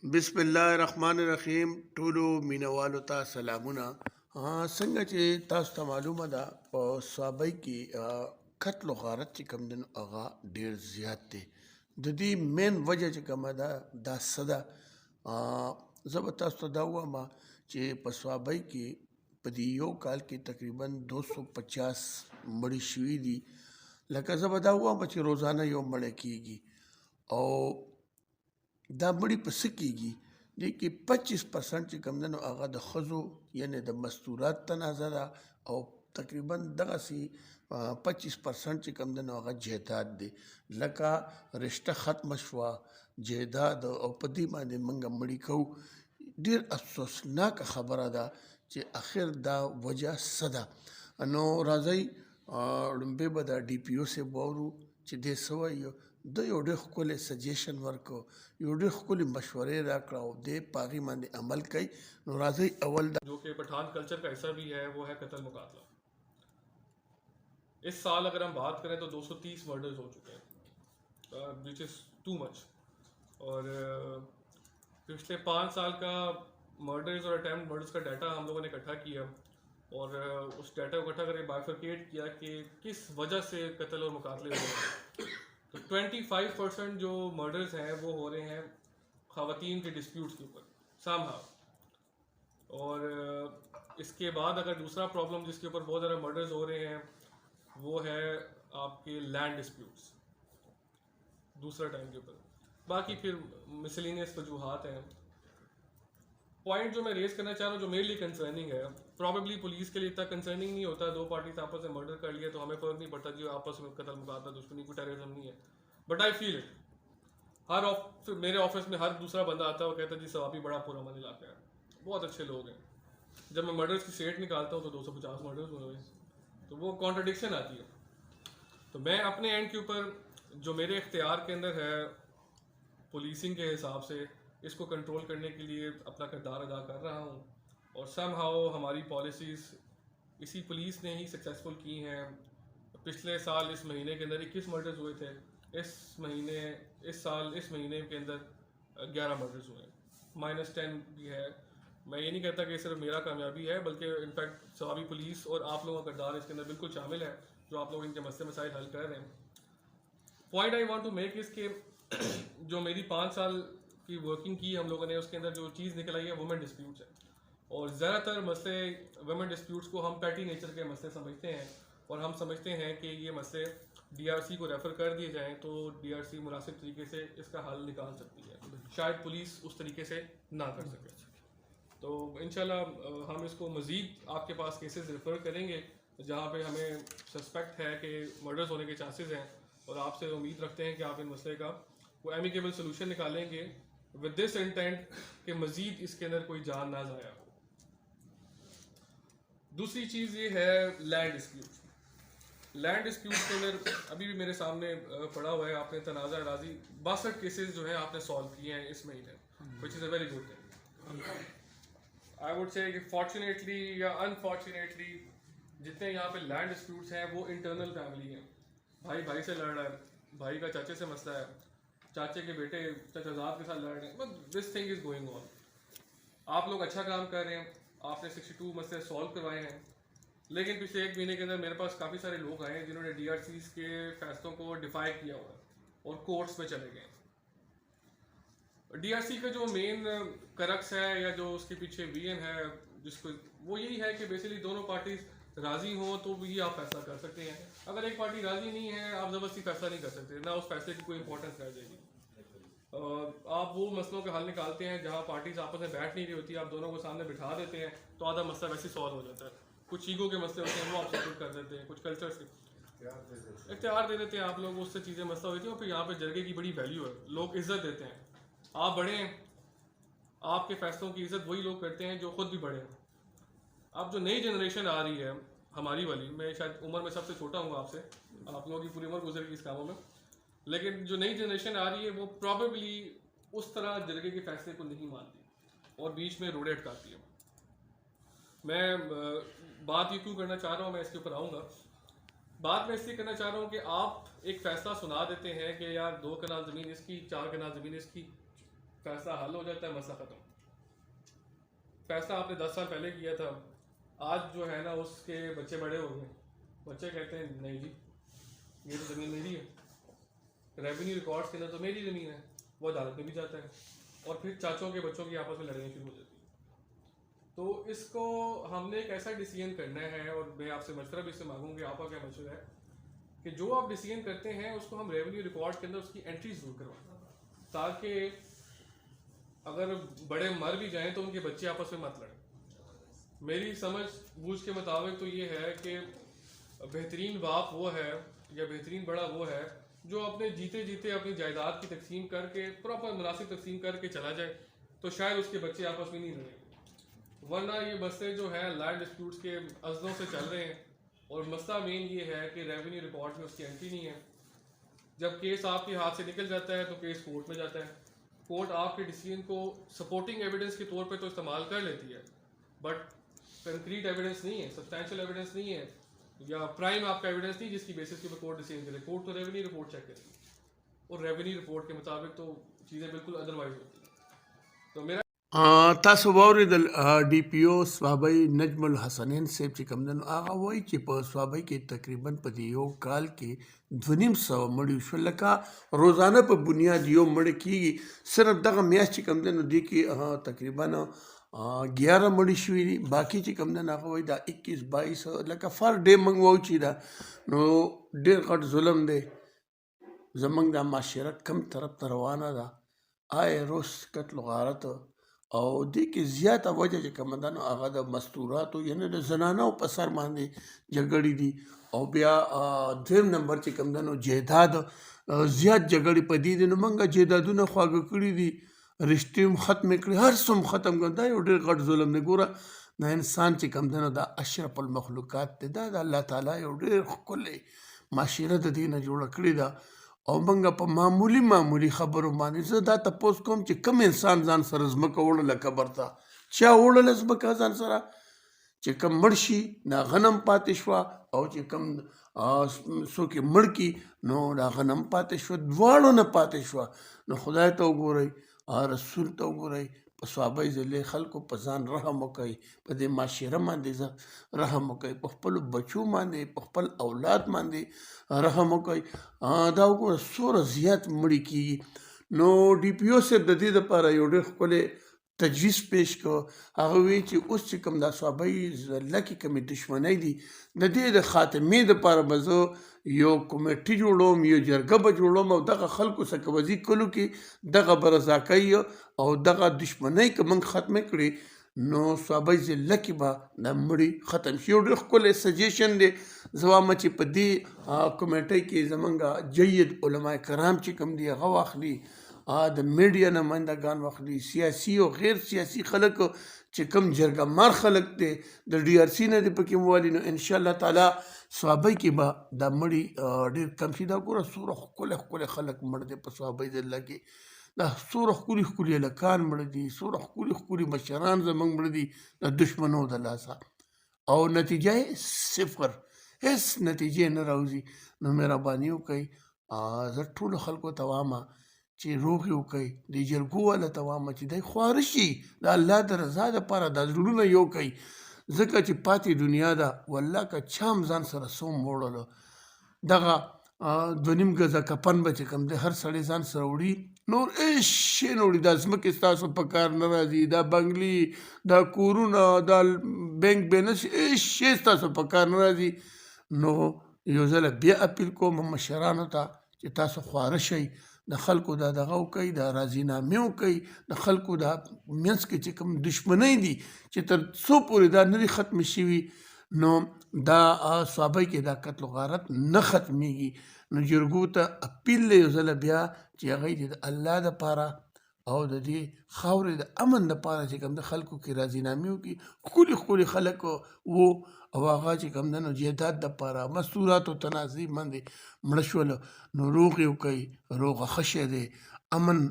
बिस्मिल्लाहिर्रहमानिर्रहीम टोलो मीनवालो ता सलामुना څنګه چې تاسو ته معلومه ده په صوابۍ کې قتل او غارت چې کوم دن هغه ډیر زیات دی. د دې مین وجه چې کومه ده دا صدا زه به تاسو ته دا وایم چې په صوابۍ کې په دې یو کال کې تقریبا 250 مړي شوي دي. لکه زه به دا وایم چې روزانه یو مړی کیږي او دا مړي په څه کېږي دې کې 25% چې کوم دی نو هغه د ښځو یعنې د مستورات تنازع ده او تقریبا دغسې 25% چې کوم دی نو هغه جیداد دی. لکه رشته ختمه شوه جیداد او په دې باندې موږ مړي کوو. ډېر افسوسناکه خبره ده چې اخر دا وجه څه ده. نو راځئ لومبۍ به د ډي پي او صاحب واورو چې دی څه وایي. د یو ډېر ښکلی سجیشن ورکړو، یو ډېر ښکلې مشورې راکړه او دی په هغې باندې عمل کوي. نو راځئ اول जो कि पठान कल्चर का हिस्सा भी है वो है कत्ल मुकातला। इस साल अगर हम बात करें तो 230 मर्डर्स हो चुके हैं, विच इज़ टू मच। और पिछले 5 साल का मर्डर्स और अटैम्प्ट मर्डर्स का डाटा हम लोगों ने इकट्ठा किया और उस डाटा को इकट्ठा करके बाइफरकेट किया कि किस वजह से कत्ल और मुकातले हो रहे हैं। तो 25% जो मर्डर्स हैं वो हो रहे हैं ख़वातीन के डिस्प्यूट्स के ऊपर समहाउ। और इसके बाद अगर दूसरा प्रॉब्लम जिसके ऊपर बहुत ज़्यादा मर्डर्स हो रहे हैं वो है आपके लैंड डिस्प्यूट्स दूसरा टाइम के ऊपर। बाकी फिर मिसलिनियस वजूहात हैं। पॉइंट जो मैं रेज करना चाह रहा हूँ जो मेरे लिए कंसर्निंग है, प्रॉबेबली पुलिस के लिए इतना कंसर्निंग नहीं होता, दो पार्टीज आपस में मर्डर कर लिया तो हमें फ़र्क नहीं पड़ता जी आपस में कत्ल मुकातला दुश्मनी कोई टेररिज्म नहीं है। बट आई फील इट, मेरे ऑफिस में हर दूसरा बंदा आता है और कहता है जी सवाबी बड़ा पुरअमन इलाका है, बहुत अच्छे लोग हैं। जब मैं मर्डर्स की सेट निकालता हूँ तो 250 मर्डर्स हुए हुए, तो वो कॉन्ट्रडिक्शन आती है। तो मैं अपने एंड के ऊपर जो मेरे इख्तियार के अंदर है पुलिसिंग के हिसाब से इसको कंट्रोल करने के लिए अपना किरदार अदा कर रहा हूँ। और समहाउ हमारी पॉलिसीज़ इसी पुलिस ने ही सक्सेसफुल की हैं। पिछले साल इस महीने के अंदर 21 मर्डर्स हुए थे, इस महीने के अंदर 11 मर्डर्स हुए, -10 भी है। मैं ये नहीं कहता कि सिर्फ मेरा कामयाबी है, बल्कि इनफैक्ट सवाबी पुलिस और आप लोगों का किरदार इसके अंदर बिल्कुल शामिल है जो आप लोग इनके मसले मसाइल हल कर रहे हैं। Point I want to make इसके जो मेरी 5 साल की वर्किंग की हम लोगों ने उसके अंदर जो चीज़ निकल आई है वुमेन डिस्प्यूट्स है। और ज़्यादातर मसले वुमेन डिस्प्यूट्स को हम पैटी नेचर के मसले समझते हैं और हम समझते हैं कि ये मसले DRC को रेफ़र कर दिए जाएं तो DRC मुनासिब तरीके से इसका हल निकाल सकती है, शायद पुलिस उस तरीके से ना कर सके। तो इंशाल्लाह हम इसको मज़ीद आपके पास केसेस रेफ़र करेंगे जहाँ पे हमें सस्पेक्ट है कि मर्डर्स होने के चांसेस हैं, और आपसे उम्मीद रखते हैं कि आप इन मसले का वो एमिकेबल सोल्यूशन निकालेंगे विद दिस इंटेंट कि मज़ीद इसके अंदर कोई जान ना ज़ाया हो। दूसरी चीज़ ये है लैंड डिस्प्यूट। लैंड डिस्प्यूट के अंदर अभी भी मेरे सामने पड़ा हुआ है, आपने तनाज़ा राजी 62 केसेस जो है आपने सॉल्व किए हैं इस महीने, which is a very good thing. I would say कि फॉर्चुनेटली या अनफॉर्चुनेटली जितने यहाँ पे लैंड डिस्प्यूट्स हैं वो इंटरनल फैमिली हैं। भाई भाई से लड़ रहा है, भाई का चाचे से मसला है, चाचे के बेटे चाचाजाद के साथ लड़ रहे हैं, but this thing is going on. आप लोग अच्छा काम कर रहे हैं, आपने 62 मसले सॉल्व करवाए हैं, लेकिन पिछले 1 महीने के अंदर मेरे पास काफ़ी सारे लोग आए हैं जिन्होंने DRCs के फैसलों को डिफाई किया हुआ है और कोर्ट्स में चले गए। DRC का जो मेन करक्स है या जो उसके पीछे VN है जिसको वो यही है कि बेसिकली दोनों पार्टीज राज़ी हों तो भी आप फैसला कर सकते हैं। अगर एक पार्टी राज़ी नहीं है आप ज़बरदस्ती फैसला नहीं कर सकते, ना उस फैसले की कोई इंपॉर्टेंस रह जाएगी। आप वो मसलों का हल निकालते हैं जहाँ पार्टीज आपस में बैठ नहीं रही होती, आप दोनों को सामने बिठा देते हैं तो आधा मसला वैसे सॉल्व हो जाता है। कुछ ईगो के मसले होते हैं वो आप सॉल्व कर देते हैं, कुछ कल्चर से इख्तियार दे देते हैं आप लोग, उससे चीज़ें मसला होती हैं। और फिर यहाँ पे जरगे की बड़ी वैल्यू है, लोग इज्जत देते हैं। आप बड़े हैं, आपके फैसलों की इज्जत वही लोग करते हैं जो खुद भी बड़े हैं। अब जो नई जनरेशन आ रही है हमारी वाली, मैं शायद उम्र में सबसे छोटा हूँ आपसे, आप लोगों की पूरी उम्र गुजर गई इस कामों में, लेकिन जो नई जनरेशन आ रही है वो प्रॉबेबली उस तरह जरगे के फैसले को नहीं मानती और बीच में रोड़े अटकाती है। मैं बात ये क्यों करना चाह रहा हूँ, मैं इसके ऊपर आऊँगा। बात मैं इसलिए करना चाह रहा हूँ कि आप एक फ़ैसला सुना देते हैं कि यार 2 कनाल ज़मीन इसकी, 4 कनाल ज़मीन इसकी, फैसला हल हो जाता है, मसला ख़त्म। फैसला आपने 10 साल पहले किया था, आज जो है ना उसके बच्चे बड़े हो गए, बच्चे कहते हैं नहीं जी ये तो ज़मीन मेरी है, रेवेन्यू रिकॉर्ड्स के अंदर तो मेरी ज़मीन है, वो अदालत में भी जाता है और फिर चाचों के बच्चों की आपस में लड़ाई शुरू हो जाती है। तो इसको हमने एक ऐसा डिसीजन करना है, और मैं आपसे मशवरा भी इससे मांगूंगी, आपका क्या मशवरा है कि जो आप डिसीजन करते हैं उसको हम रेवेन्यू रिकॉर्ड के अंदर उसकी एंट्री ज़रूर करवाएं, ताकि अगर बड़े मर भी जाएं तो उनके बच्चे आपस में मत लड़ें। मेरी समझ बूझ के मुताबिक तो ये है कि बेहतरीन बाप वो है या बेहतरीन बड़ा वो है जो अपने जीते जीते अपनी जायदाद की तकसीम करके प्रॉपर मुनासिब तकसीम करके चला जाए, तो शायद उसके बच्चे आपस में नहीं लड़ेंगे। वरना ये मसले जो है लैंड डिस्प्यूट्स के अजलों से चल रहे हैं, और मसला मेन ये है कि रेवेन्यू रिकॉर्ड में उसकी एंट्री नहीं है। जब केस आपके हाथ से निकल जाता है तो केस कोर्ट में जाता है, कोर्ट आपके डिसीजन को सपोर्टिंग एविडेंस के तौर पे तो इस्तेमाल कर लेती है, बट कंक्रीट एविडेंस नहीं है, सब्सटैंशियल एविडेंस नहीं है, या प्राइम आपका एविडेंस नहीं जिसकी बेसिस के ऊपर कोर्ट डिसीजन करे। कोर्ट तो रेवेन्यू रिपोर्ट चेक करेगी, और रेवेन्यू रिपोर्ट के मुताबिक तो चीज़ें बिल्कुल अदरवाइज होती हैं। तो मेरा تاسو واورېدل ډي پی او صوابی نجم الحسنین صاحب چې کوم دنو هغه وایي چې په صوابی کې تقریبا په دې یو کال کې 250 مړي شول، لکه روزانه په بنیاد یو مړی کېږي. صرف دغه میاشت چې کوم دنو دې کې تقریبا 11 مړي شوي دي، باقي چې کوم دنو هغه وایي دا 21-22 لکه فر ډے موږ وایو چې دا نو ډېر غټ ظلم دی. زمونږ دا معاشرت کم طرف ته روانه ده، آی روز قتل و غارت، او دې کې زیاته وجه چې کومه ده نو هغه د مستوراتو یعنې د زنانو په سر باندې جګړې دي. او بیا دویم نمبر چې کوم ده نو جایداد زیات جګړې په دې دي. نو موږ جایدادونه خواږه کړي دي، رشتې هم ختمې کړي، هر څه هم ختم کړي. دا یو ډېر غټ ظلم دی. ګوره دا انسان چې کوم ده نو دا اشرف المخلوقات دی، دا د الله تعالی یو ډېر ښکلی معاشره د دې نه جوړه کړې ده. او موږ په معمولي خبرو باندې زه دا تپوس کوم چې کوم انسان ځان سره ځمکه وړله قبر ته، چا وړله ځمکه ځان سره؟ چې کوم مړ شي دا غنم پاتې شوه، او چې کوم څوک یې مړ کي نو دا غنم پاتې شوه، دواړو نه پاتې شوه. نو خدای ته وګورئ، رسول ته وګورئ، په صحابه ذلې خلکو په ځان رحم وکئ، په دې معاشره باندې رحم وکئ، په خپلو بچو باندې، په خپل اولاد باندې رحم وکئ. دا وګوره څومره زیات مړي کېږي. نو ډي پي او صاحب د دې دپاره یو ډېر ښکلی تجویز پیش کړ. هغه وایي چې اوس چې کوم دا صحابه ذله کې کومې دشمنۍ دي، د دې د خاتمې دپاره به زه یو کمیټي جوړوم، یو جرګه به جوړوم، او دغه خلکو څخه به ځي کلو کې دغه به رضا کوي، او دغه دشمنۍ که موږ ختمې کړې نو صحابه ذله کې به دا مړي ختم شي. یو ډېر ښکلی سجیشن دی. زه وایم چې په دې کمیټۍ کې زمونږ جید علما کرام چې کوم دي هغه واخلي، د میډیا نمایندګان واخلي، سیاسي او غیر سیاسي خلک چې کوم جرګه مار خلک دی د ډي آر سی نه دې پکې موالي، نو انشاءالله تعالی صحابه کې به دا مړي ډېر کم شي. دا ګوره څومره ښکلی خلک مړ دی په صحابه ذله کې، دا څومره ښکلي هلکان مړه دي، څومره ښکلي مشران زموږ مړه دي د دشمنو د لاسه، او نتیجه یې صفر، هېڅ نتیجې نه راوځي. نو مهرباني وکئ، زه ټولو خلکو ته وایم چې روغې وکئ، دې جرګو والا ته وایم چې دی خواره شي د الله د رضا دپاره دا زړونه یو کئ، ځکه چې پاتې دنیا ده. والله که چا هم ځان سره څه هم وړله، دغه 2.5 ګزه کفن به چې کوم دی هر سړی ځان سره وړي، نور هېڅ شی نه وړي. دا ځمکې ستاسو په کار نه راځي، دا بنګلي، دا کورونه، دا بینک بیلنس، هېڅ شی ستاسو په کار نه راځي. نو یو ځله بیا اپیل کوم مشرانو ته چې تاسو خواره شئ، د خلکو دا دغه وکئ، دا راضینامې وکئ، د خلکو دا منځ کې چې کوم دشمنۍ دي چې تر څو پورې دا نه دي ختمې شوي، نو دا صحابه کې دا قتل و غارت نه ختمیږي. نو جرګو ته اپیل دی یو ځله بیا چې هغوی د الله دپاره او د دې خاورې د امن دپاره چې کوم د خلکو کې راضینامې وکړي. ښکلي خلک وو، او هغه چې کوم دی نو جایداد دپاره مستوراتو تنازع باندې مړه شول. نو روغ یې وکئ، روغه ښه شی دی، امن